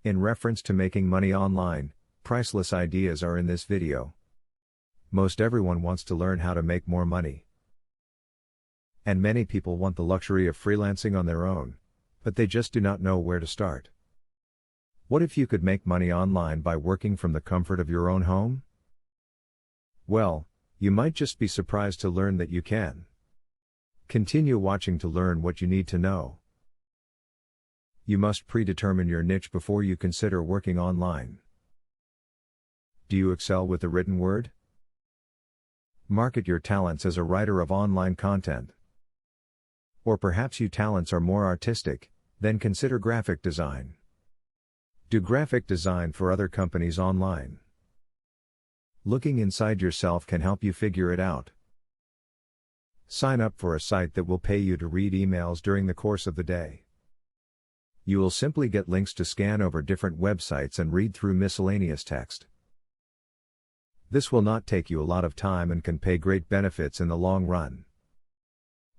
In reference to making money online, priceless ideas are in this video. Most everyone wants to learn how to make more money. And many people want the luxury of freelancing on their own, but they just do not know where to start. What if you could make money online by working from the comfort of your own home? Well, you might just be surprised to learn that you can. Continue watching to learn what you need to know. You must predetermine your niche before you consider working online. Do you excel with the written word? Market your talents as a writer of online content. Or perhaps your talents are more artistic, then consider graphic design. Do graphic design for other companies online. Looking inside yourself can help you figure it out. Sign up for a site that will pay you to read emails during the course of the day. You will simply get links to scan over different websites and read through miscellaneous text. This will not take you a lot of time and can pay great benefits in the long run.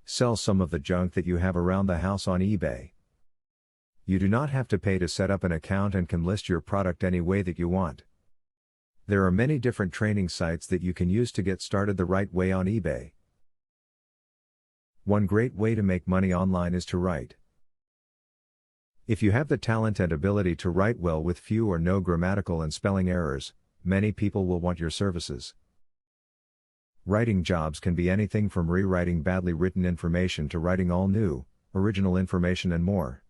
Sell some of the junk that you have around the house on eBay. You do not have to pay to set up an account and can list your product any way that you want. There are many different training sites that you can use to get started the right way on eBay. One great way to make money online is to write. If you have the talent and ability to write well with few or no grammatical and spelling errors, many people will want your services. Writing jobs can be anything from rewriting badly written information to writing all new, original information and more.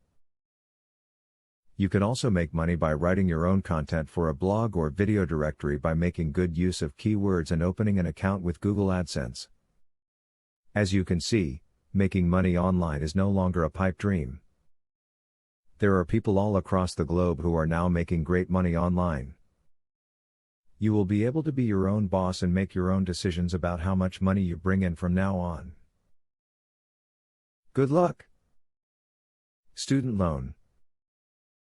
You can also make money by writing your own content for a blog or video directory by making good use of keywords and opening an account with Google AdSense. As you can see, making money online is no longer a pipe dream. There are people all across the globe who are now making great money online. You will be able to be your own boss and make your own decisions about how much money you bring in from now on. Good luck! Student loan.